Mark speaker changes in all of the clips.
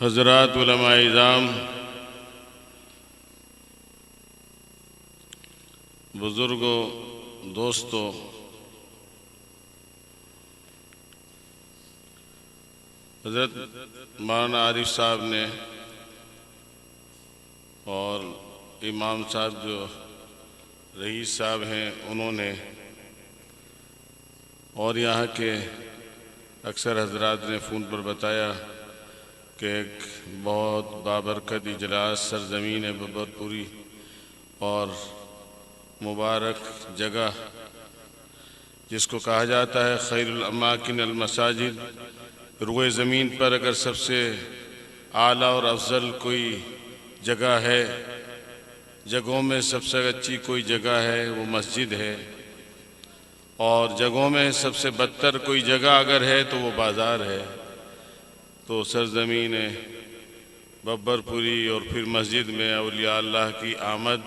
Speaker 1: हज़रात उलमाए इज़ाम, बुज़ुर्गों, दोस्तों, हज़रत मौलाना आरिफ साहब ने और इमाम साहब जो रईस साहब हैं उन्होंने, और यहाँ के अक्सर हज़रात ने फ़ोन पर बताया कि एक बहुत बाबरकत इजलास सरज़मीन बब्बरपुरी और मुबारक जगह जिसको कहा जाता है खैरुल अमाकिन अल मसाजिद, रुए ज़मीन पर अगर सबसे आला और अफजल कोई जगह है, जगहों में सबसे अच्छी कोई जगह है वो मस्जिद है, और जगहों में सबसे बदतर कोई जगह अगर है तो वो बाज़ार है। तो सरज़मीन बब्बरपुरी और फिर मस्जिद में औलिया अल्लाह की आमद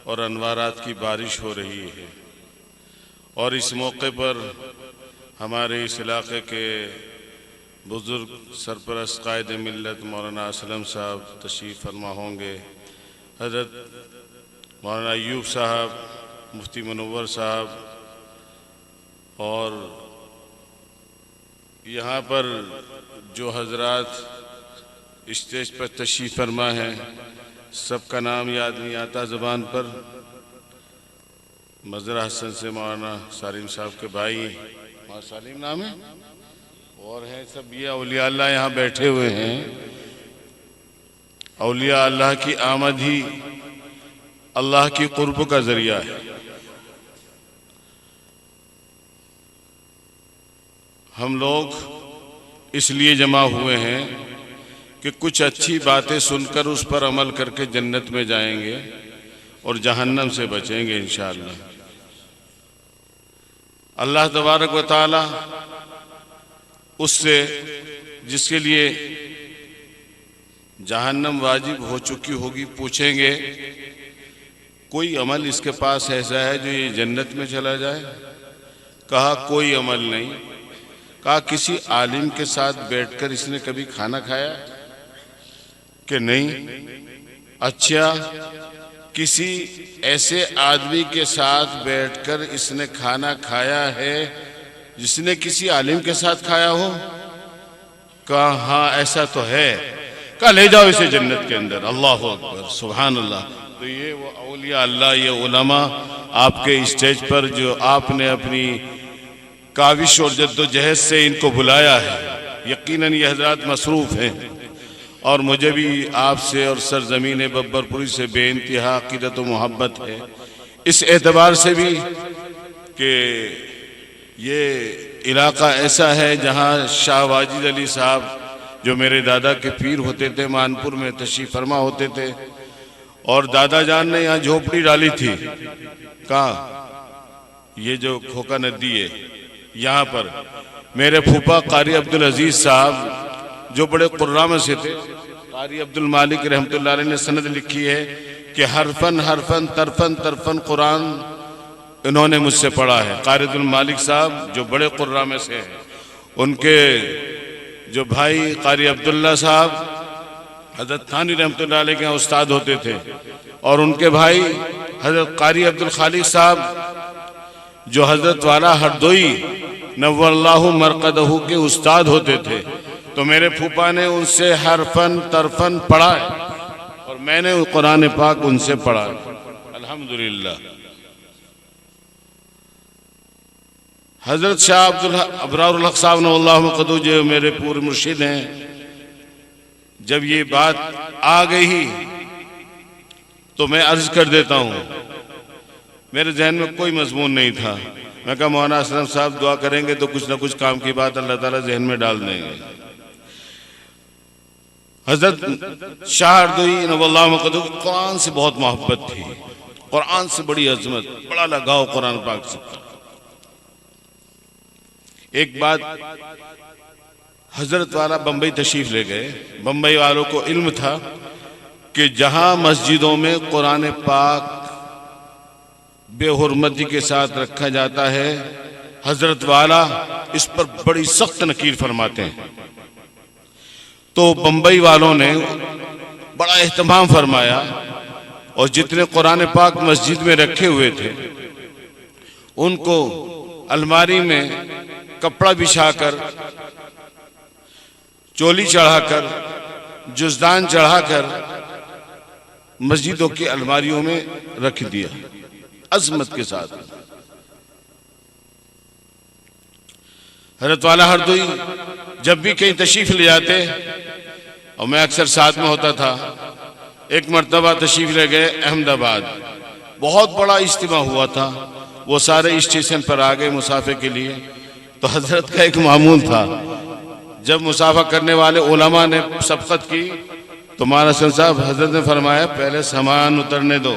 Speaker 1: और अनवारात की बारिश हो रही है। और इस मौके पर हमारे इस इलाक़े के बुज़ुर्ग सरपरस्त कायद मिल्लत मौलाना असलम साहब तशरीफ़ फरमा होंगे, हज़रत मौलाना अय्यूब साहब, मुफ्ती मुनव्वर साहब, और यहाँ पर जो हज़रात स्टेज पर तशरीफ़ फरमा है सबका नाम याद नहीं आता ज़बान पर। मज़रा हसन से मौलाना सालिम साहब के भाई, मौलाना सालिम नाम है, और हैं सब ये औलिया अल्लाह यहाँ बैठे हुए हैं। औलिया अल्लाह की आमद ही अल्लाह की कुर्ब का ज़रिया है। हम लोग इसलिए जमा हुए हैं कि कुछ अच्छी बातें सुनकर उस पर अमल करके जन्नत में जाएंगे और जहन्नम से बचेंगे इंशाअल्लाह। अल्लाह तबारक व तआला उससे जिसके लिए जहन्नम वाजिब हो चुकी होगी पूछेंगे, कोई अमल इसके पास ऐसा है जो ये जन्नत में चला जाए? कहा कोई अमल नहीं। कहा किसी आलिम के साथ बैठकर इसने कभी खाना खाया कि नहीं? अच्छा, किसी ऐसे आदमी के साथ बैठकर इसने खाना खाया है जिसने किसी आलिम के साथ खाया हो? कहा हाँ ऐसा तो है। कहा ले जाओ इसे जन्नत के अंदर। अल्लाह अकबर, सुभान अल्लाह। तो ये वो औलिया अल्लाह, ये उलमा आपके स्टेज पर जो आपने अपनी काविश और जद्दोजहद से इनको बुलाया है, यकीनन ये हज़रात मसरूफ़ हैं, और मुझे भी आपसे और सरज़मीन बब्बरपुरी से बेइंतहा अक़ीदत व मोहब्बत है, इस एतबार से भी कि ये इलाक़ा ऐसा है जहाँ शाह वाजिद अली साहब जो मेरे दादा के पीर होते थे मानपुर में तशरीफ़ फरमा होते थे, और दादा जान ने यहाँ झोपड़ी डाली थी। कहाँ? ये जो खोका नदी है यहाँ पर मेरे फूफा कारी अब्दुल अजीज साहब जो बड़े कुर्रा में से थे, कारी अब्दुल मालिक रहमतुल्लाह अलैह ने सनद लिखी है कि हरफन हरफन तरफन तरफन कुरान इन्होंने मुझसे पढ़ा है। कारी अब्दुल मालिक साहब जो बड़े कुर्रा में से हैं, उनके जो भाई कारी अब्दुल्ला साहब हजरत थानी रहमतुल्लाह अलैह के उस्ताद होते थे, और उनके भाई हजरत कारी अब्दुल खालिक साहब जो हजरत वाला हरदोई नव्वल्लाहु मरकदहू के उस्ताद होते थे। तो मेरे फूफा ने उनसे हरफन तरफन पढ़ा है और मैंने कुरान पाक उनसे पढ़ा है, अल्हम्दुलिल्लाह। हजरत शाह अब्दुल अबरारुल हक साहब नव्वल्लाहु मरकदहू जो मेरे पूरे मुर्शिद हैं, जब ये बात आ गई तो मैं अर्ज कर देता हूँ, मेरे जहन में कोई मजमून नहीं था। मैं कहा मौलाना असलम साहब दुआ करेंगे तो कुछ ना कुछ काम की बात अल्लाह ताला जहन में डाल देंगे। हजरत शाह हरदोई नव्वल्लाहु मरकदहू को कुरान से बहुत मोहब्बत थी, कुरान से बड़ी अजमत, बड़ा लगाव कुरान पाक से। एक बात, हजरत वाला बम्बई तशरीफ ले गए। बम्बई वालों को इल्म था कि जहां मस्जिदों में कुरान पाक बेहुरमती के साथ रखा जाता है, हजरत वाला इस पर बड़ी सख्त नकीर फरमाते हैं। तो बम्बई वालों ने बड़ा एहतमाम फरमाया और जितने कुरान पाक मस्जिद में रखे हुए थे उनको अलमारी में कपड़ा बिछाकर, चोली चढ़ाकर, जुज़दान चढ़ाकर मस्जिदों की अलमारियों में रख दिया अजमत के साथ। हजरत वाला हरदोई जब भी कहीं तशरीफ ले जाते और मैं अक्सर साथ में होता था, एक मर्तबा तशरीफ ले गए अहमदाबाद, बहुत बड़ा इज्तिमा हुआ था, वो सारे स्टेशन पर आ गए मुसाफे के लिए। तो हजरत का एक मामूल था, जब मुसाफा करने वाले उलमा ने सबकत की तो मौलाना साहब हजरत ने फरमाया पहले सामान उतरने दो,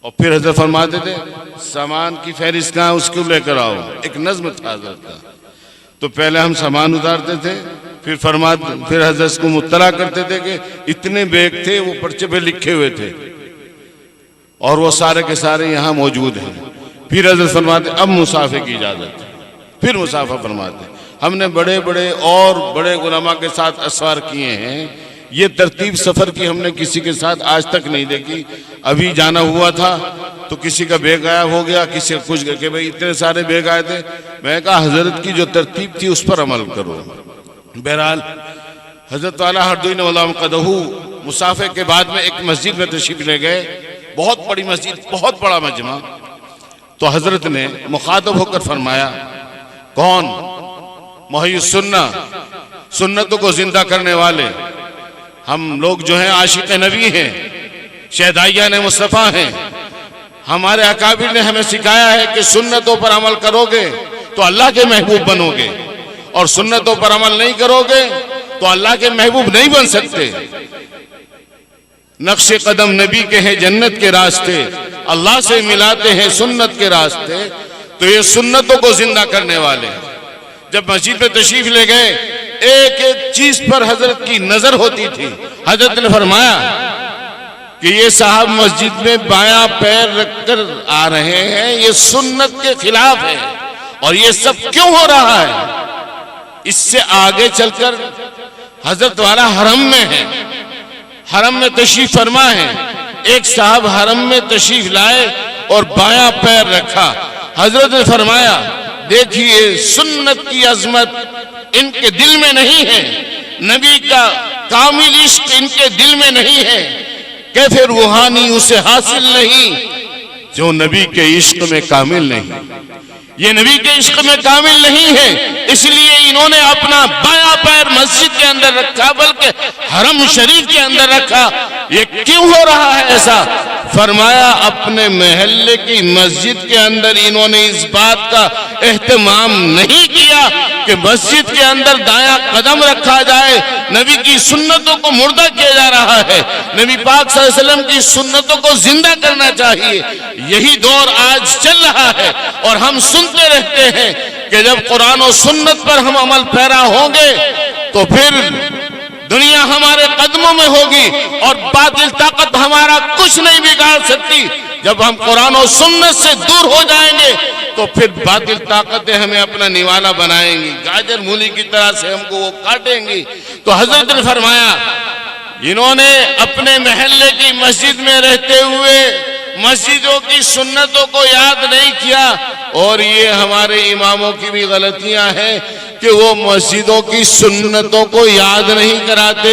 Speaker 1: और फिर हजरत फरमाते थे सामान की फहरिस्त कहाँ, उसको लेकर आओ। एक नज्म था हजरत का। तो पहले हम सामान उतारते थे, फिर हजरत को मुत्तला करते थे कि इतने बैग थे, वो पर्चे पे लिखे हुए थे और वो सारे के सारे यहाँ मौजूद हैं। फिर हजरत फरमाते अब मुसाफे की इजाजत, फिर मुसाफा फरमाते। हमने बड़े बड़े और बड़े उलमा के साथ असवार किए हैं, ये तरतीब सफर की हमने किसी के साथ आज तक नहीं देखी। अभी जाना हुआ था तो किसी का बैग गायब हो गया, किसी का कुछ कि भाई इतने सारे बैग आए थे। मैं कहा हजरत की जो तरतीब थी उस पर अमल करो। बहरहाल हजरत वाला हरदोई नव्वल्लाहु मरकदहू मुसाफे के बाद में एक मस्जिद में तशरीफ ले गए, बहुत बड़ी मस्जिद, बहुत बड़ा मजमा। तो हजरत ने मुखातब होकर फरमाया, कौन? मुहय्यिस सुन्ना, सुन्नतों को जिंदा करने वाले हम लोग जो हैं आशिक नबी हैं, शहदाइयान मुस्तफ़ा हैं। हमारे अकाबिर ने हमें सिखाया है कि सुन्नतों पर अमल करोगे तो अल्लाह के महबूब बनोगे, और सुन्नतों पर अमल नहीं करोगे तो अल्लाह के महबूब नहीं बन सकते। नक्शे कदम नबी के हैं जन्नत के रास्ते, अल्लाह से मिलाते हैं सुन्नत के रास्ते। तो ये सुन्नतों को जिंदा करने वाले जब मस्जिद में तशरीफ ले गए, एक एक चीज पर हजरत की नजर होती थी। हजरत ने फरमाया कि ये साहब मस्जिद में बायां पैर रखकर आ रहे हैं, ये सुन्नत के खिलाफ है, और ये सब क्यों हो रहा है? इससे आगे चलकर हजरत वाला हरम में है, हरम में तशरीफ फरमा है। एक साहब हरम में तशरीफ लाए और बायां पैर रखा। हजरत ने फरमाया देखिए सुन्नत की अजमत इनके दिल में नहीं है, नबी का कामिल इश्क इनके दिल में नहीं है, कैफे रूहानी उसे हासिल नहीं जो नबी के इश्क में कामिल नहीं। ये नबी के इश्क में कामिल नहीं है, इसलिए इन्होंने अपना बायां पैर मस्जिद के अंदर रखा, बल्कि हरम शरीफ के अंदर रखा। ये क्यों हो रहा है ऐसा? फरमाया अपने महल्ले की मस्जिद के अंदर इन्होंने इस बात का एहतमाम नहीं किया कि मस्जिद के अंदर दायां कदम रखा जाए। नबी की सुन्नतों को मुर्दा किया जा रहा है, नबी पाक सल्लल्लाहु अलैहि वसल्लम की सुन्नतों को जिंदा करना चाहिए। यही दौर आज चल रहा है और हम सुनते रहते हैं कि जब कुरान और सुन्नत पर हम अमल पैरा होंगे तो फिर दुनिया हमारे कदमों में होगी और बातिल ताकत हमारा कुछ नहीं बिगाड़ सकती। जब हम कुरान और सुन्नत से दूर हो जाएंगे तो फिर बातिल ताकतें हमें अपना निवाला बनाएंगी, गाजर मूली की तरह से हमको वो काटेंगी। तो हजरत ने फरमाया इन्होंने अपने महल्ले की मस्जिद में रहते हुए मस्जिदों की सुन्नतों को याद नहीं किया। और ये हमारे इमामों की भी गलतियां हैं कि वो मस्जिदों की सुन्नतों को याद नहीं कराते।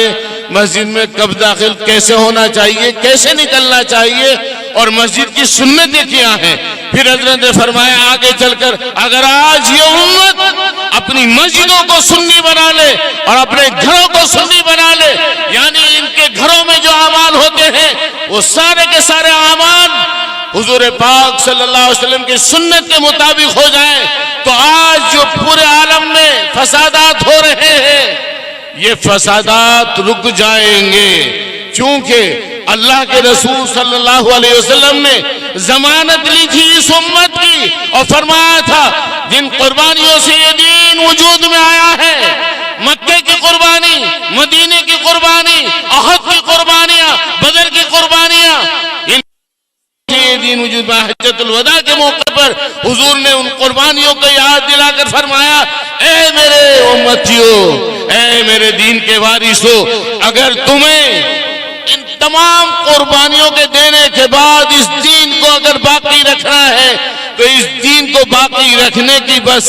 Speaker 1: मस्जिद में कब दाखिल कैसे होना चाहिए, कैसे निकलना चाहिए और मस्जिद की सुन्नतें क्या हैं। फिर हजरत ने फरमाया आगे चलकर अगर आज ये उम्मत अपनी मस्जिदों को सुन्नी बना ले और अपने घरों को सुन्नी बना ले, यानी इनके घरों में जो अमाल होते हैं वो सारे के सारे अमाल हुजूर पाक सल्लल्लाहु अलैहि वसल्लम की सुन्नत के मुताबिक हो जाए, तो आज जो पूरे आलम में फसादात हो रहे हैं ये फसादात रुक जाएंगे। क्योंकि अल्लाह के रसूल सल्लल्लाहु अलैहि वसल्लम ने जमानत ली थी इस उम्मत की और फरमाया था जिन कुर्बानियों से ये दीन वजूद में आया है, मक्के की कुर्बानी, मदीने की कुर्बानी, अहद की कुर्बानियां, बदर की कुर्बानियां, ये दीन वजूद में हज्जतुल वदा के मौके पर हुजूर ने उन कुर्बानियों को याद दिलाकर फरमाया ए मेरे उम्मतियों, ए मेरे दीन के वारिसों, अगर तुम्हें इन तमाम कुर्बानियों के देने के बाद इस दीन को अगर बाकी रखना है तो इस दीन को बाकी रखने की बस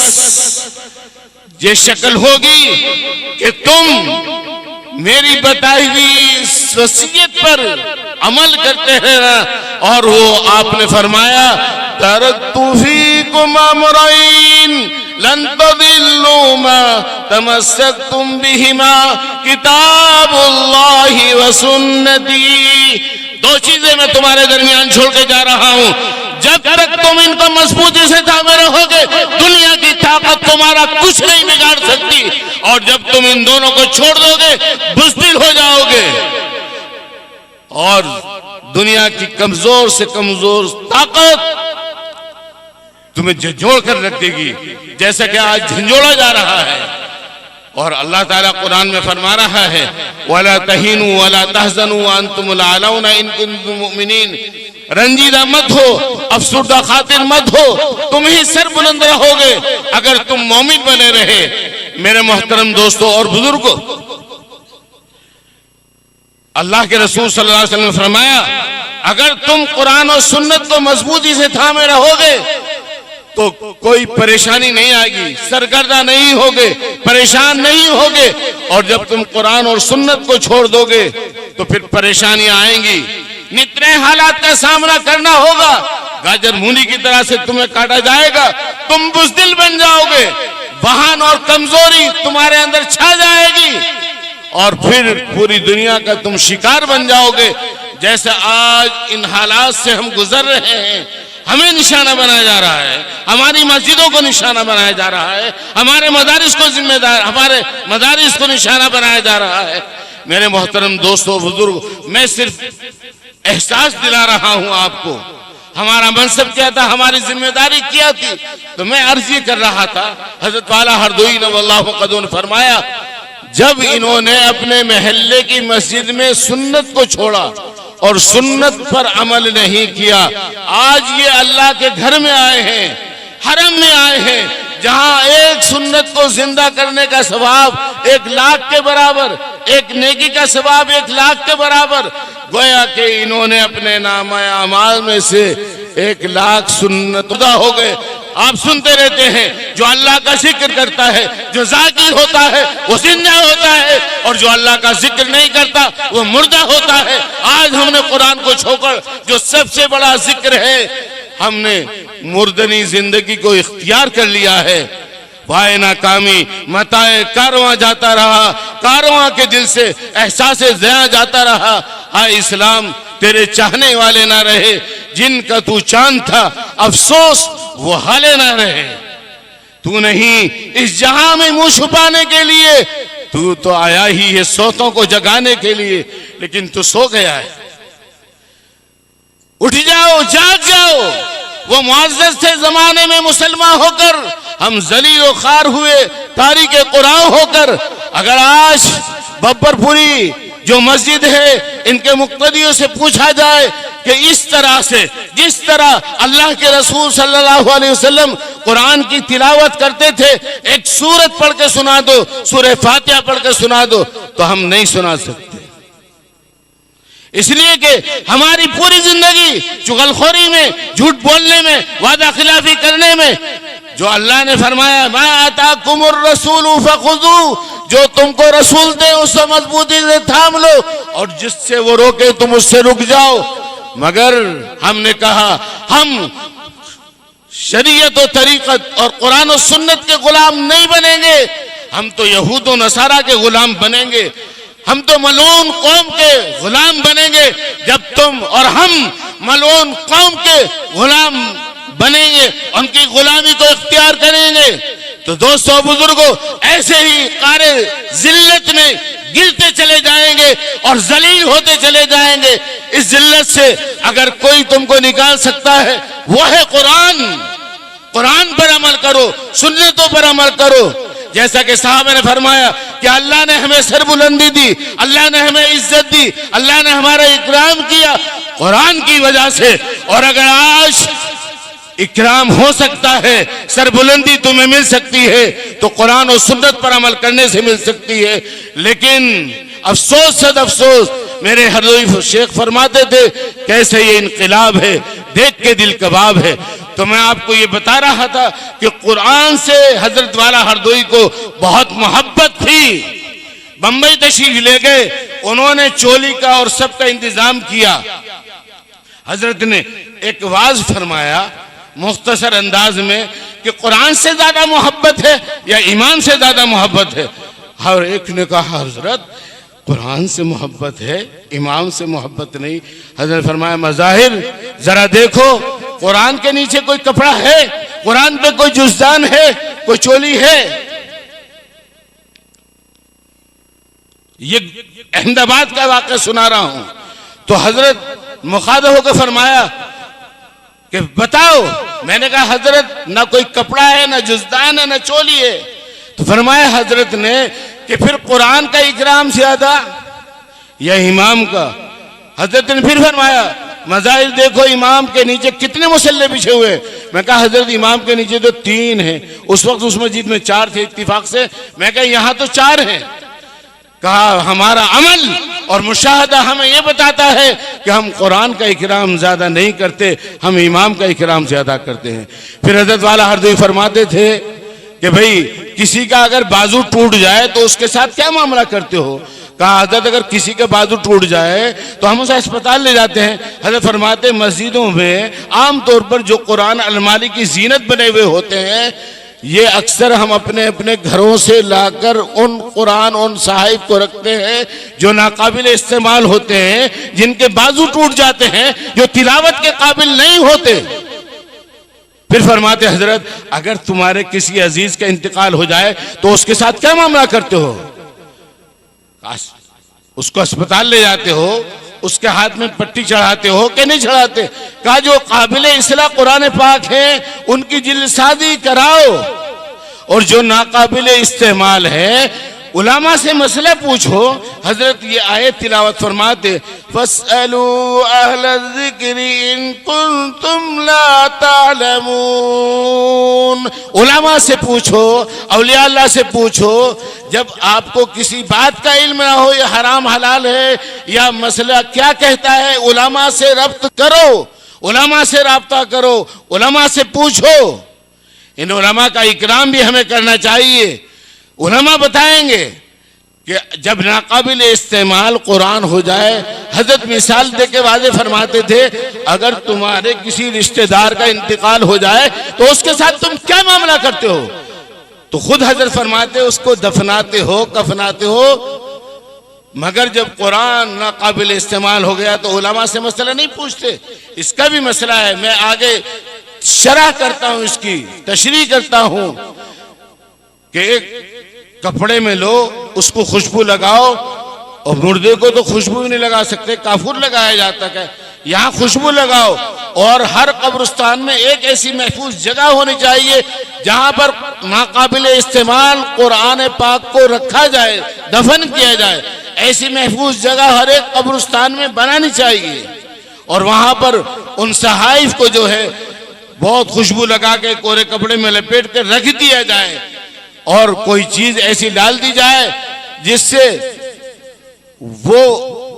Speaker 1: ये शक्ल होगी कि तुम मेरी बताई हुई वसीयत पर अमल करते रहना। और वो आपने फरमाया तरक्तु फीकुम अमरैन लन तदिल्लू मा तमस्सकतुम बिहिमा किताबुल्लाहि व सुन्नती। दो चीजें मैं तुम्हारे दरमियान छोड़ के जा रहा हूं, जब तक तुम इनको मजबूती से थामे रहोगे दुनिया की ताकत तुम्हारा कुछ नहीं बिगाड़ सकती, और जब तुम इन दोनों को छोड़ दोगे बुज़दिल हो जाओगे और दुनिया की कमजोर से कमजोर ताकत तुम्हें झंझोड़ कर रख देगी, जैसा कि आज झंझोड़ा जा रहा है। और अल्लाह ताला कुरान में फरमा रहा है वला तहीनु वला तहज़नु व अंतुमुल आलौना इन कुंतुम मुमिनीन, रंजीदा मत हो, अफसुर्दा खातिर मत हो, तुम ही सर बुलंद रहोगे अगर तुम मोमिन बने रहे। मेरे मोहतरम दोस्तों और बुजुर्गों, अल्लाह के रसूल सल्लल्लाहु अलैहि वसल्लम ने फरमाया अगर तुम कुरान और सुन्नत को मजबूती से थामे रहोगे तो कोई परेशानी नहीं आएगी, सरगर्दा नहीं होगे, परेशान नहीं होगे। और जब तुम कुरान और सुन्नत को छोड़ दोगे तो फिर परेशानियां आएंगी, नित नए हालात का सामना करना होगा, गाजर मूली की तरह से तुम्हें काटा जाएगा, तुम बुज़दिल बन जाओगे, वहान और कमजोरी तुम्हारे अंदर छा जाएगी और फिर पूरी दुनिया का तुम शिकार बन जाओगे। जैसे आज इन हालात से हम गुजर रहे हैं, हमें निशाना बनाया जा रहा है, हमारी मस्जिदों को निशाना बनाया जा रहा है, हमारे मदारिस को निशाना बनाया जा रहा है। मेरे मोहतरम दोस्तों बुजुर्ग, मैं सिर्फ एहसास दिला रहा हूं आपको, हमारा मनसब क्या था, हमारी जिम्मेदारी क्या थी। तो मैं अर्ज ये कर रहा था, हजरत वाला हरदोई नवल्लाहु क़द्र ने फरमाया जब इन्होंने अपने महल्ले की मस्जिद में सुन्नत को छोड़ा और सुन्नत पर अमल नहीं किया, आज ये अल्लाह के घर में आए हैं, हरम में आए हैं, जहां एक सुन्नत को जिंदा करने का सवाब 1 लाख के बराबर, एक नेकी का सवाब 1 लाख के बराबर। गोया कि इन्होंने अपने नामा अमाल में से 1 लाख सुन्नत अदा हो गए। आप सुनते रहते हैं जो अल्लाह का जिक्र करता है, जो जाकिर होता है वो जिंदा होता है, और जो अल्लाह का जिक्र नहीं करता वो मुर्दा होता है। आज हमने कुरान को छोड़कर जो सबसे बड़ा जिक्र है, हमने मुर्दनी जिंदगी को इख्तियार कर लिया है। पाए नाकामी, मताए कारवां जाता रहा, कारवां के दिल से एहसास ज़िया जाता रहा। हाय इस्लाम तेरे चाहने वाले ना रहे, जिनका तू चांद था अफसोस वो हाले ना रहे। तू नहीं इस जहां में मुंह छुपाने के लिए, तू तो आया ही है सोतों को जगाने के लिए, लेकिन तू सो गया है। उठ जाओ, जाग जाओ। वो मुअज़्ज़ज़ थे जमाने में मुसलमान होकर, हम जलील व खार हुए तारीक कुरान होकर। अगर आज बब्बरपुरी जो मस्जिद है इनके मुक्तदियों से पूछा जाए कि इस तरह से जिस तरह अल्लाह के रसूल सल्लल्लाहु अलैहि वसल्लम कुरान की तिलावत करते थे, एक सूरत पढ़ के सुना दो, सूरह फातिहा पढ़ के सुना दो, तो हम नहीं सुना सकते। इसलिए कि हमारी पूरी जिंदगी चुगलखोरी में, झूठ बोलने में, वादा खिलाफी करने में। जो अल्लाह ने फरमाया मा आताकुमुर रसूलु फखुज़ू, जो तुमको रसूल दे उससे मजबूती से थाम लो, और जिससे वो रोके तुम उससे रुक जाओ। मगर हमने कहा हम शरीयत और तरीकत और कुरान और सुन्नत के गुलाम नहीं बनेंगे, हम तो यहूद और नसारा के गुलाम बनेंगे, हम तो मलून कौम के गुलाम बनेंगे। जब तुम और हम मलून कौम के गुलाम बनेंगे, उनकी गुलामी को इख्तियार करेंगे, तो दोस्तों बुजुर्गों ऐसे ही कारे जिल्लत में गिरते चले जाएंगे और जलील होते चले जाएंगे। इस जिल्लत से अगर कोई तुमको निकाल सकता है वो है कुरान। कुरान पर अमल करो, सुन्नतों पर अमल करो। जैसा कि साहब ने फरमाया कि अल्लाह ने हमें सरबुलंदी दी, अल्लाह ने हमें इज्जत दी, अल्लाह ने हमारा इकराम किया कुरान की वजह से। और अगर आज इकराम हो सकता है, सरबुलंदी तुम्हें मिल सकती है, तो कुरान और सुन्नत पर अमल करने से मिल सकती है। लेकिन अफसोस सद अफसोस, मेरे हरदोई शेख फरमाते थे कैसे ये इनकलाब है, देख के दिल कबाब है। तो मैं आपको ये बता रहा था कि कुरान से हजरत वाला हरदोई को बहुत मोहब्बत थी। बंबई तशरीफ ले गए, उन्होंने चोली का और सबका इंतजाम किया। हजरत ने एक वाज फरमाया मुख्तसर अंदाज में कि कुरान से ज्यादा मोहब्बत है या ईमान से ज्यादा मोहब्बत है। हर एक ने कहा हजरत कुरान से मोहब्बत है, इमाम से मोहब्बत नहीं। हजरत फरमाया मज़ाहिर जरा देखो, कुरान के नीचे कोई कपड़ा है, कुरान पे कोई जुज़दान है, कोई चोली है। ये अहमदाबाद का वाक़या सुना रहा हूं। तो हजरत मुखातब होकर फरमाया कि बताओ। मैंने कहा हजरत ना कोई कपड़ा है, ना जुज़दान है, ना चोली है। तो फरमाया हजरत ने कि फिर कुरान का इकराम ज्यादा या इमाम का? हजरत ने फिर फरमाया मज़ाहिर देखो, इमाम के नीचे कितने मुसल्ले बिछे हुए। मैं कहा हजरत इमाम के नीचे तो 3 हैं, उस वक्त उस मस्जिद में 4 थे इत्तिफाक से। मैं कहा यहाँ तो 4 हैं। कहा हमारा अमल और मुशाहदा हमें यह बताता है कि हम कुरान का इकराम ज्यादा नहीं करते, हम इमाम का इकराम ज्यादा करते हैं। फिर हजरत वाला हरदोई फरमाते थे कि भाई किसी का अगर बाजू टूट जाए तो उसके साथ क्या मामला करते हो? कहा हजरत अगर किसी का बाजू टूट जाए तो हम उसे अस्पताल ले जाते हैं। हजरत फरमाते मस्जिदों में आमतौर पर जो कुरान अलमारी की जीनत बने हुए होते हैं, ये अक्सर हम अपने अपने घरों से लाकर उन कुरान उन साहिब को रखते हैं जो नाकाबिल इस्तेमाल होते हैं, जिनके बाजू टूट जाते हैं, जो तिलावत के काबिल नहीं होते। फिर फरमाते हजरत अगर तुम्हारे किसी अजीज का इंतकाल हो जाए तो उसके साथ क्या मामला करते हो? उसको अस्पताल ले जाते हो, उसके हाथ में पट्टी चढ़ाते हो कि नहीं चढ़ाते? कहा जो काबिले इस्लाह कुरान पाक है उनकी जिल्दसाजी कराओ, और जो नाकाबिले इस्तेमाल है उलामा से मसला पूछो। हजरत ये आयत तिलावत फरमाते फस्अलू अहल ज़िक्रि इन कुंतुम ला तालमून। उलामा से पूछो, औलिया अल्लाह से पूछो। जब आपको किसी बात का इल्म ना हो, ये हराम हलाल है या मसला क्या कहता है, उलामा से रब्त करो, उलामा से राब्ता करो, उलामा से पूछो। इन उलामा का इकराम भी हमें करना चाहिए। उलमा बताएंगे कि जब नाकाबिल इस्तेमाल कुरान हो जाए, हजरत मिसाल दे के वादे फरमाते थे अगर तुम्हारे किसी रिश्तेदार का इंतकाल हो जाए तो उसके साथ तुम क्या मामला करते हो? तो खुद हजरत फरमाते उसको दफनाते हो, कफनाते हो, मगर जब कुरान नाकाबिल इस्तेमाल हो गया तो उलमा से मसला नहीं पूछते। इसका भी मसला है, मैं आगे शरह करता हूं, इसकी तशरीह करता हूं कि एक कपड़े में लो, उसको खुशबू लगाओ, और मुर्दे को तो खुशबू ही नहीं लगा सकते, काफूर लगाया जाता है। यहाँ खुशबू लगाओ, और हर कब्रिस्तान में एक ऐसी महफूज जगह होनी चाहिए जहां पर नाकाबिल इस्तेमाल कुरान पाक को रखा जाए, दफन किया जाए। ऐसी महफूज जगह हर एक कब्रिस्तान में बनानी चाहिए, और वहां पर उन सहाइफ को जो है बहुत खुशबू लगा के कोरे कपड़े में लपेट कर रख दिया जाए, और कोई चीज ऐसी डाल दी जाए जिससे वो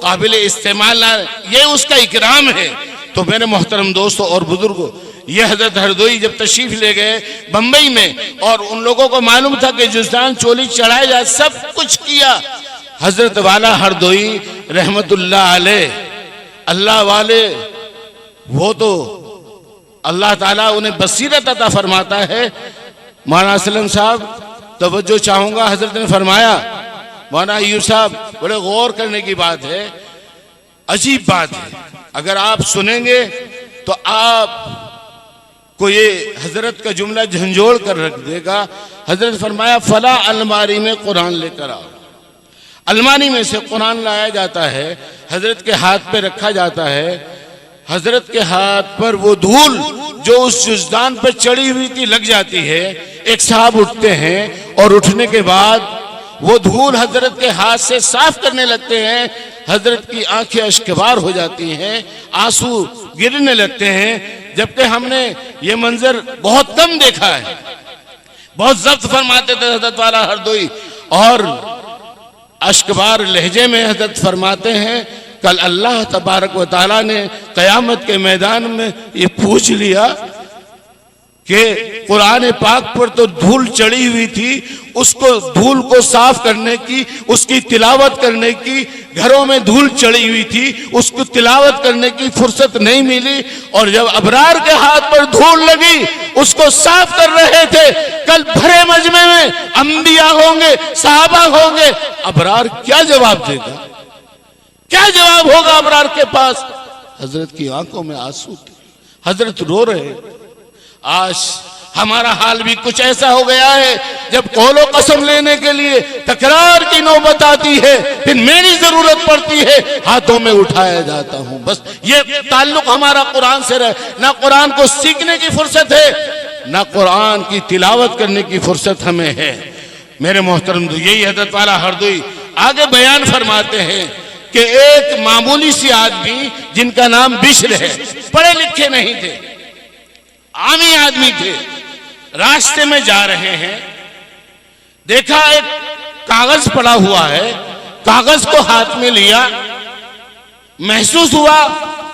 Speaker 1: काबिल इस्तेमाल ना, ये उसका इकराम है। तो मेरे मोहतरम दोस्तों और बुजुर्गों, ये हजरत हरदोई जब तशरीफ ले गए बंबई में, और उन लोगों को मालूम था कि जुज़दान चोली चढ़ाया जाए, सब कुछ किया। हजरत वाला हरदोई रहमतुल्लाह अलैह, अल्लाह वाले, वो तो अल्लाह ताला उन्हें बसीरत अता फरमाता है। मौलाना असलम साहब तवज्जो चाहूंगा, हजरत ने फरमाया, मौलाना अय्यूब साहब बड़े गौर करने की बात है, अजीब बात है, अगर आप सुनेंगे तो आप को ये हजरत का जुमला झंझोड़ कर रख देगा। हजरत फरमाया, फला अलमारी में कुरान लेकर आओ। अलमारी में से कुरान लाया जाता है, हजरत के हाथ पे रखा जाता है। हजरत के हाथ पर वो धूल जो उस जुज़दान पे चढ़ी हुई थी लग जाती है। एक साहब उठते हैं, और उठने के बाद वो धूल हजरत के हाथ से साफ करने लगते हैं। हजरत की आंखें अश्कबार हो जाती हैं, आंसू गिरने लगते हैं। जबकि हमने ये मंजर बहुत कम देखा है। बहुत जब्त फरमाते थे हजरत वाला हरदोई, और अश्कबार लहजे में हजरत फरमाते हैं, कल अल्लाह तबारक व तआला ने कयामत के मैदान में ये पूछ लिया कि कुरान पाक पर तो धूल चढ़ी हुई थी, उसको धूल को साफ करने की, उसकी तिलावत करने की, घरों में धूल चढ़ी हुई थी, उसको तिलावत करने की फुर्सत नहीं मिली, और जब अबरार के हाथ पर धूल लगी उसको साफ कर रहे थे। कल भरे मजमे में अंबिया होंगे, सहाबा होंगे, अबरार क्या जवाब देगा, क्या जवाब होगा अबरार के पास? हजरत की आंखों में आंसू थे, हजरत रो रहे। आज हमारा हाल भी कुछ ऐसा हो गया है, जब कौलो कसम लेने के लिए तकरार की नौबत आती है, फिर मेरी जरूरत पड़ती है, हाथों में उठाया जाता हूं। बस ये ताल्लुक हमारा कुरान से रहे। ना कुरान को सीखने की फुर्सत है, ना कुरान की तिलावत करने की फुर्सत हमें है। मेरे मोहतरम, यही हजरत वाला हरदोई आगे बयान फरमाते हैं कि एक मामूली सी आदमी जिनका नाम बिश्र है, पढ़े लिखे नहीं थे, आमी आदमी थे, रास्ते में जा रहे हैं, देखा एक कागज पड़ा हुआ है, कागज को हाथ में लिया, महसूस हुआ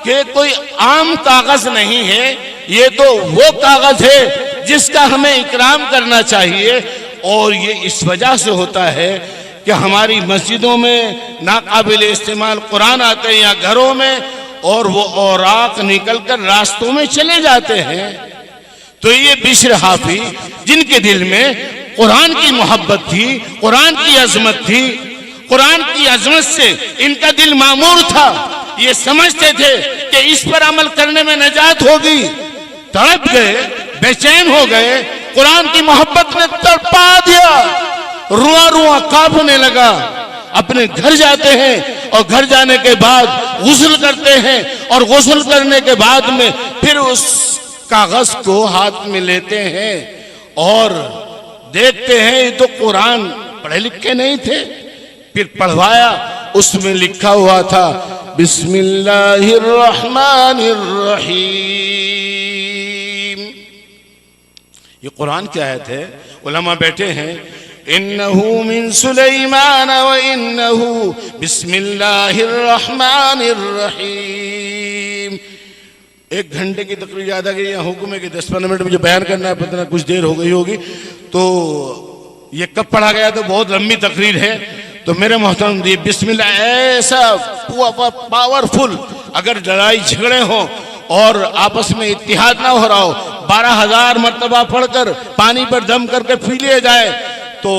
Speaker 1: कि कोई आम कागज नहीं है, ये तो वो कागज है जिसका हमें इकराम करना चाहिए। और ये इस वजह से होता है कि हमारी मस्जिदों में नाकाबिल इस्तेमाल कुरान आते हैं या घरों में, और वो औराक निकल कर रास्तों में चले जाते हैं। तो ये बिश्र हाफी, जिनके दिल में कुरान की मोहब्बत थी, कुरान की अजमत थी, कुरान की अजमत से इनका दिल मामूर था, ये समझते थे कि इस पर अमल करने में नजात होगी, तड़प गए, बेचैन हो गए, कुरान की मोहब्बत ने तड़पा दिया, रुआ रुआ कांपने लगा। अपने घर जाते हैं, और घर जाने के बाद गुस्ल करते हैं, और गुस्ल करने के बाद में फिर उस कागज को हाथ में लेते हैं और देखते हैं ये तो कुरान पढ़े लिखे नहीं थे। फिर पढ़वाया, उसमें लिखा हुआ था बिस्मिल्लाहिर रहमानिर रहीम। ये कुरान की आयत है। उलमा बैठे हैं, इन्नहु मिन सुलैमान व इन्नहु बिस्मिल्लाहिर रहमानिर रहीम। 1 घंटे की तकरीर ज्यादा गई, यहाँ हुक्म है कि 10-15 मिनट मुझे बयान करना है, पता कुछ देर हो गई होगी, तो ये कब पढ़ा गया तो बहुत लंबी तकरीर है। तो मेरे मोहतरम, ये बिस्मिल्लाह ऐसा पावरफुल, अगर लड़ाई झगड़े हो और आपस में इत्तिहाद ना हो रहा हो, 12,000 मर्तबा पढ़कर पानी पर दम करके पी लिया जाए तो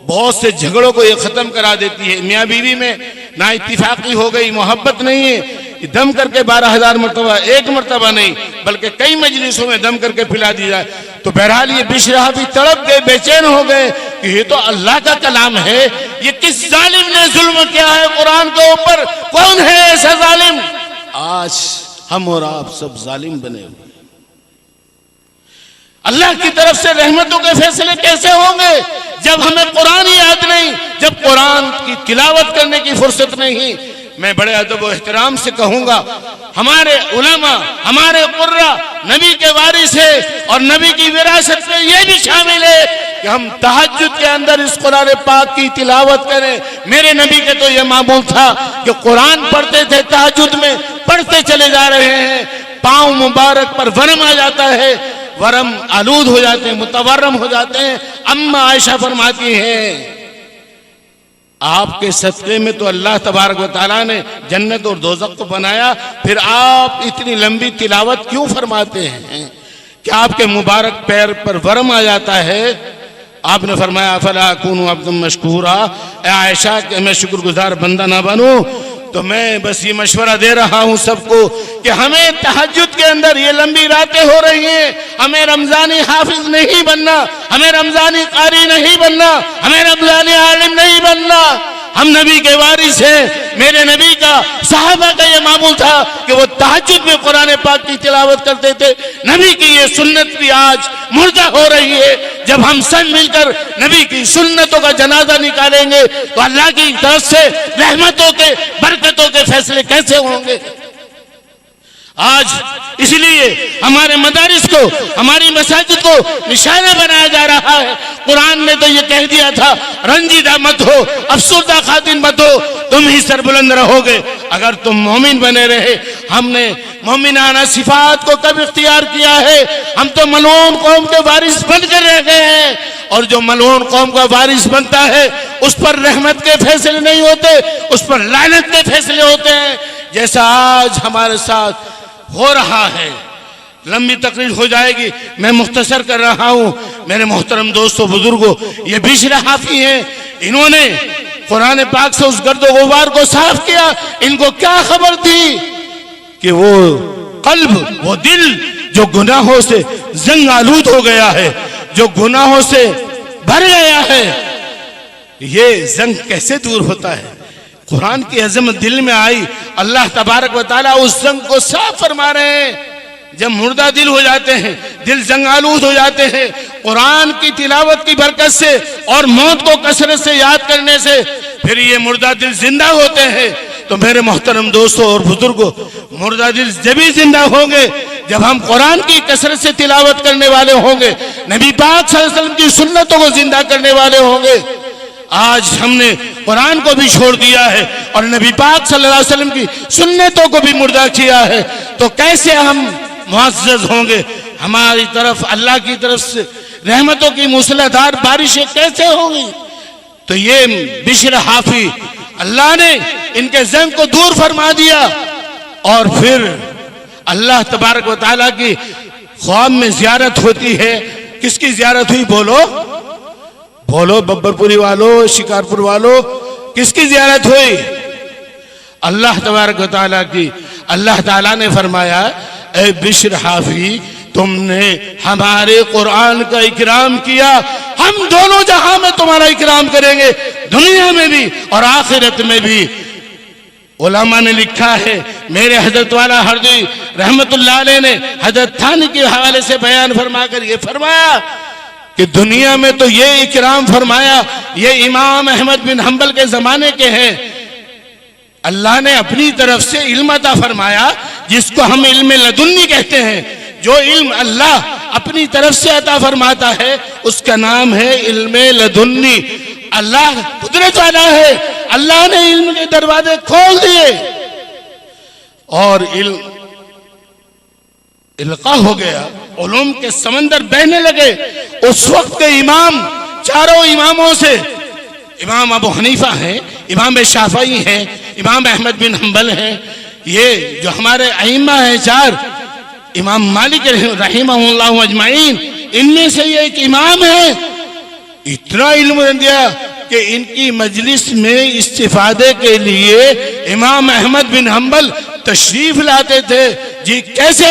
Speaker 1: बहुत से झगड़ों को ये खत्म करा देती है। मियाँ बीवी में ना इत्तिफाकी हो गई, मोहब्बत नहीं है, दम करके 12,000 मर्तबा, एक मर्तबा नहीं बल्कि कई मजलिसों में दम करके पिला दी जाए। तो बहरहाल ये बिश्र हाफी तड़प गए, बेचैन हो गए कि ये तो अल्लाह का कलाम है, ये किस जालिम ने जुल्म किया है कुरान के ऊपर, कौन है ऐसा जालिम? आज हम और आप सब जालिम बने हुए। अल्लाह की तरफ से रहमतों के फैसले कैसे होंगे जब हमें कुरान याद नहीं, जब कुरान की तिलावत करने की फुर्सत नहीं। मैं बड़े अदब और एहतराम से कहूंगा, हमारे उलमा, हमारे कुर्रा नबी के वारिस है और नबी की विरासत में यह भी शामिल है कि हम तहज्जुद के अंदर इस कुरान पाक की तिलावत करें। मेरे नबी के तो यह मामूल था कि कुरान पढ़ते थे, तहज्जुद में पढ़ते चले जा रहे हैं, पांव मुबारक पर वरम आ जाता है, वरम आलूद हो जाते हैं, मुतवर्रम हो जाते हैं। अम्मा आयशा फरमाती हैं आपके सदक़े में तो अल्लाह तबारक व तआला ने जन्नत और दोज़ख को बनाया, फिर आप इतनी लंबी तिलावत क्यों फरमाते हैं? क्या आपके मुबारक पैर पर वरम आ जाता है? आपने फरमाया अफला अकूनु अब्दन मशकूरा, आयशा कि मैं शुक्रगुजार बंदा ना बनूं? तो मैं बस ये मशवरा दे रहा हूं सबको कि हमें तहज्जुद के अंदर ये लंबी रातें हो रही हैं, हमें रमजानी हाफिज नहीं बनना, हमें रमजानी कारी नहीं बनना, हमें रमजानी आलिम नहीं बनना। हम नबी के वारिस हैं। मेरे नबी का, सहाबा का ये मामूल था कि वो तहज्जुद में कुरान पाक की तिलावत करते थे। नबी की ये सुन्नत भी आज मुर्दा हो रही है। जब हम सब मिलकर नबी की सुन्नतों का जनाजा निकालेंगे तो अल्लाह की तरफ से रहमतों के, बरकतों के फैसले कैसे होंगे? आज इसलिए हमारे मदारिस को, हमारी मसाजिद को निशाना बनाया जा रहा है। कुरान ने तो ये कह दिया था रंजीदा मत हो, अफसुर्दा खातिन मत हो, तुम ही सरबुलंद रहोगे अगर तुम मोमिन बने रहे। हमने मोमिनाना सिफात को कब इख्तियार किया है? हम तो मलऊन कौम के वारिस बनकर रह गए हैं, और जो मलऊन कौम का वारिस बनता है उस पर रहमत के फैसले नहीं होते, उस पर लानत के फैसले होते हैं, जैसा आज हमारे साथ हो रहा है। लंबी तकरीर हो जाएगी, मैं मुख्तसर कर रहा हूं। मेरे मोहतरम दोस्तों, बुजुर्गों, ये बिश्र हाफी हैं, इन्होंने कुरान पाक से उस गर्दो गुबार को साफ किया। इनको क्या खबर थी कि वो कल्ब, वो दिल जो गुनाहों से जंग आलूद हो गया है, जो गुनाहों से भर गया है, ये जंग कैसे दूर होता है? कुरान की अजमत दिल में आई, अल्लाह तबारक व तआला उस जंग को साफ फरमा रहे हैं। जब मुर्दा दिल हो जाते हैं, दिल जंग आलूद हो जाते हैं, कुरान की तिलावत की बरकत से और मौत को कसरत से याद करने से फिर ये मुर्दा दिल जिंदा होते हैं। तो मेरे मोहतरम दोस्तों और बुजुर्गों, मुर्दा दिल जब ही जिंदा होंगे जब हम कुरान की कसरत से तिलावत करने वाले होंगे, नबी पाक सल्लल्लाहु अलैहि वसल्लम की सुन्नतों को जिंदा करने वाले होंगे। आज हमने कुरान को भी छोड़ दिया है और नबी पाक सल्लल्लाहु अलैहि वसल्लम की सुन्नतों को भी मुर्दा किया है, तो कैसे हम मुअज़्ज़ज़ होंगे? हमारी तरफ, अल्लाह की तरफ से रहमतों की मूसलाधार बारिशें कैसे होंगी? तो ये बिश्र हाफी, अल्लाह ने इनके जंग को दूर फरमा दिया। और फिर अल्लाह तबारक व तआला की ख्वाब में ज़ियारत होती है। किसकी ज़ियारत हुई? बोलो बोलो, बब्बरपुरी वालों, शिकारपुर वालों, किसकी ज़ियारत हुई? अल्लाह तबारक व तआला की। अल्लाह ताला ने फरमाया, ए बिश्र हाफी, तुमने हमारे कुरान का इकराम किया, हम दोनों जहां में तुम्हारा इकराम करेंगे, दुनिया में भी और आखिरत में भी। उलमा ने लिखा है, मेरे हजरत वाला हरदी रहमतुल्लाह अलैह ने हजरत थानी के हवाले से बयान फरमाकर ये फरमाया कि दुनिया में तो ये इकराम फरमाया, ये इमाम अहमद बिन हंबल के जमाने के हैं। अल्लाह ने अपनी तरफ से इल्म अता फरमाया, जिसको हम इल्म लदुन्नी कहते हैं। जो इल्म अल्लाह अपनी तरफ से अता फरमाता है उसका नाम है इल्म लदुन्नी। अल्लाह कुदरत वाला है, अल्लाह ने इल्म के दरवाजे खोल दिए और इल्म इल्का हो गया, उलूम के समंदर बहने लगे। उस वक्त के इमाम, चारों इमामों से, इमाम अबू हनीफा हैं, इमाम शाफई हैं, इमाम अहमद बिन हंबल हैं, ये जो हमारे अइम्मा हैं चार,
Speaker 2: इमाम मालिक रहिमहुल्लाह अजमाइन, इनमें से ये एक इमाम है, इतना इल्म दिया कि इनकी मजलिस में इस्तिफादे के लिए इमाम अहमद बिन हंबल तशरीफ लाते थे। जी कैसे?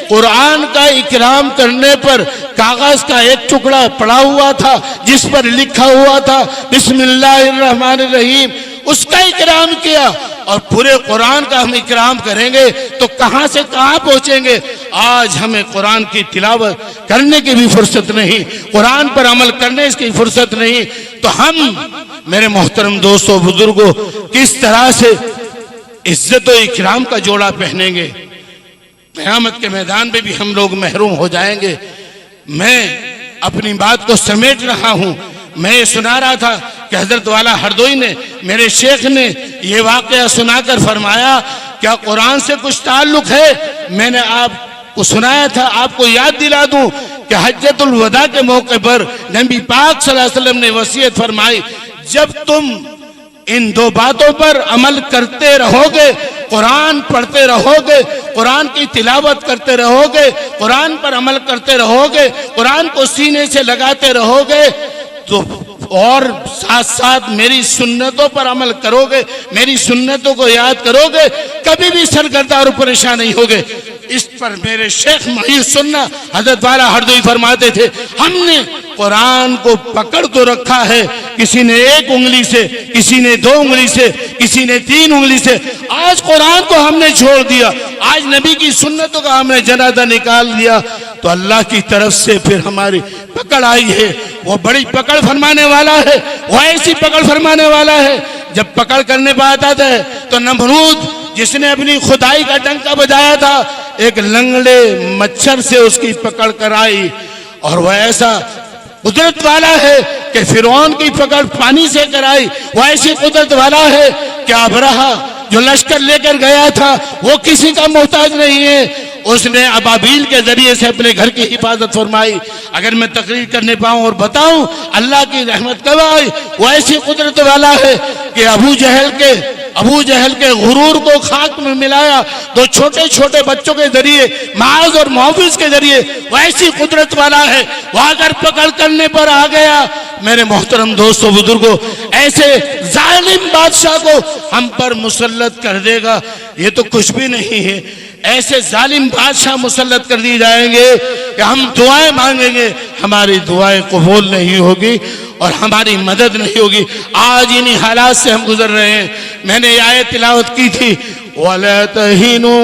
Speaker 2: कुरान का इकराम करने पर कागज का एक टुकड़ा पड़ा हुआ था जिस पर लिखा हुआ था बिस्मिल्लाहिर्रहमानिर्रहीम, उसका इकराम किया। और पूरे कुरान का हम इकराम करेंगे तो कहां से कहां पहुंचेंगे। आज हमें कुरान की तिलावत करने की भी फुर्सत नहीं, कुरान पर अमल करने की फुर्सत नहीं, तो हम मेरे मोहतरम दोस्तों बुजुर्गों किस तरह से इज्जत और इकराम का जोड़ा पहनेंगे। क़यामत के मैदान में भी हम लोग महरूम हो जाएंगे। मैं अपनी बात को समेट रहा हूं। मैं ये सुना रहा था कि हजरत वाला हरदोई ने, मेरे शेख ने ये वाक़या सुनाकर फरमाया क्या कुरान से कुछ ताल्लुक है। मैंने आपको सुनाया था, आपको याद दिला दूं कि हज्जतुल वदा के मौके पर नबी पाक सल्लल्लाहु अलैहि वसल्लम ने वसीयत फरमाई, जब तुम इन दो बातों पर अमल करते रहोगे, कुरान पढ़ते रहोगे, कुरान की तिलावत करते रहोगे, कुरान पर अमल करते रहोगे, कुरान को सीने से लगाते रहोगे, तो और साथ साथ मेरी सुन्नतों पर अमल करोगे, मेरी सुन्नतों को याद करोगे, कभी भी सरगर्दा और परेशान नहीं होगे। इस पर मेरे शेख मही सुन्ना हजरत वाला हरदोई फरमाते थे, हमने कुरान को पकड़ तो रखा है, किसी ने एक उंगली से, किसी ने दो उंगली से, किसी ने तीन उंगली से, आज कुरान को हमने छोड़ दिया, आज नबी की सुन्नतों का हमने जनाजा निकाल दिया। तो अल्लाह की तरफ से फिर हमारी पकड़ आई है, वो बड़ी पकड़ फरमाने वाला है, वो ऐसी पकड़ फरमाने वाला है। जब पकड़ करने पर आता था तो नमरूद जिसने अपनी खुदाई का डंका बजाया था, एक लंगड़े मच्छर से उसकी पकड़ कराई। और वह ऐसा कुदरत वाला है कि फिरौन की पकड़ पानी से कराई। वह ऐसी कुदरत वाला है कि अबरहा जो लश्कर लेकर गया था वो किसी का मोहताज नहीं है, उसने अबाबील के जरिए से अपने घर की हिफाजत फरमाई। अगर मैं तकरीर करने पाऊं और बताऊं अल्लाह की रहमत कब आई, वो ऐसी कुदरत वाला है कि अबू जहल के गुरूर को खाक में मिलाया, दो छोटे छोटे बच्चों के जरिए, माज और मोहफिज के जरिए, वो ऐसी कुदरत वाला है। वो अगर पकड़ करने पर आ गया, मेरे मोहतरम दोस्तों बुजुर्गों, ऐसे जालिम बादशाह को हम पर मुसल्लत कर देगा, ये तो कुछ भी नहीं है। ऐसे जालिम बादशाह मुसल्लत कर दिए जाएंगे कि हम दुआएं मांगेंगे, हमारी दुआएं कबूल नहीं होगी और हमारी मदद नहीं होगी। आज इन्हीं हालात से हम गुजर रहे हैं। मैंने ये आयत तिलावत की थी, वला तहिनू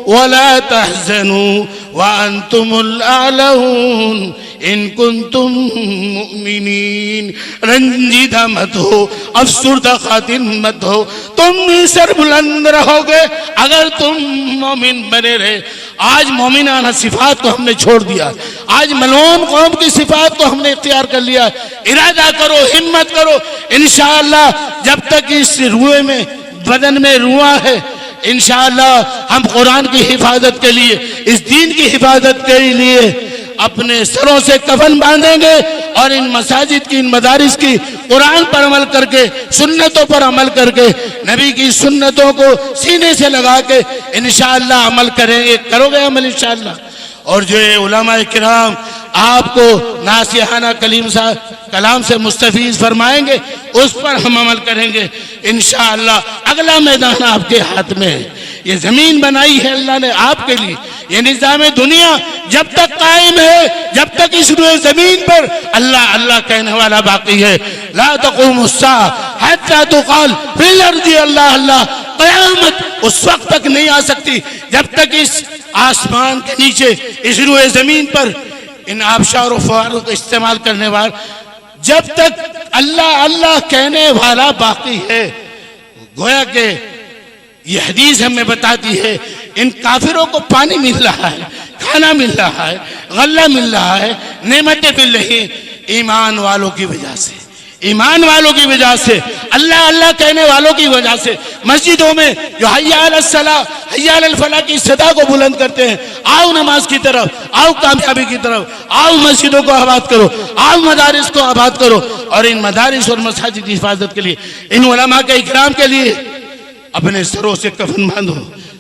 Speaker 2: वला तहज़नू व अंतुमुल आलऊन इन कुंतुम मुमिनीन। रंजीदा मत हो, अफसुर्दा खातिर मत हो, तुम भी सर बुलंद रहोगे अगर तुम मोमिन बने रहे। आज मोमिनाना सिफात को हमने छोड़ दिया, आज मलूम कौम की सिफात को हमने इख्तियार कर लिया। इरादा करो, हिम्मत करो, इंशाअल्लाह जब तक इस रुए में, बदन में रुआ है, इंशाअल्लाह हम कुरान की हिफाजत के लिए, इस दीन की हिफाजत के लिए अपने सरों से कफन बांधेंगे और इन मसाजिद की, इन मदारिस की कुरान पर अमल करके, सुन्नतों पर अमल करके, नबी की सुन्नतों को सीने से लगा के इंशाअल्लाह अमल करेंगे। करोगे अमल इंशाअल्लाह। और जो ये उलमाए किराम आपको नासिहाना कलाम से मुस्तफीज फरमाएंगे, उस पर हम अमल करेंगे इंशाअल्लाह। अगला मैदान आपके हाथ में है। ये जमीन बनाई है अल्लाह ने आपके लिए, ये निज़ाम दुनिया जब तक कायम है, जब तक इस जमीन पर अल्लाह अल्लाह कहने वाला बाकी है, ला तक़ूमुस्सा हत्ता तुक़ाल फिल अर्ज़ि अल्लाह अल्लाह। क़यामत उस वक्त तक नहीं आ सकती जब तक इस आसमान के नीचे, इस रुए जमीन पर इन आबशार और फवारों का इस्तेमाल करने वाला, जब तक अल्लाह अल्लाह कहने वाला बाकी है। गोया के ये हदीस हमें बताती है, इन काफिरों को पानी मिल रहा है, खाना मिल रहा है, गल्ला मिल रहा है, नेमतें मिल रही, ईमान वालों की वजह से, ईमान वालों की वजह से, अल्लाह अल्लाह कहने वालों की वजह से। मस्जिदों में जो हय्या अलस सलाह, हय्या अलल फलाह की सदा को बुलंद करते हैं, आओ नमाज की तरफ, आओ कामयाबी की तरफ, आओ मस्जिदों को आबाद करो, आओ मदारिस को आबाद करो। और इन मदारिस और मसाजिद की हिफाजत के लिए, इन उलमा के इकराम के लिए अपने सरों से कफन बांधो,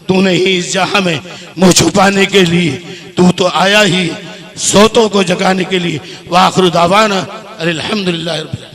Speaker 2: तूने ही इस जहां में मुंह छुपाने के लिए तू तो आया ही सोतों को जगाने के लिए। वाखिर दावाना अल्हम्दुलिल्लाह।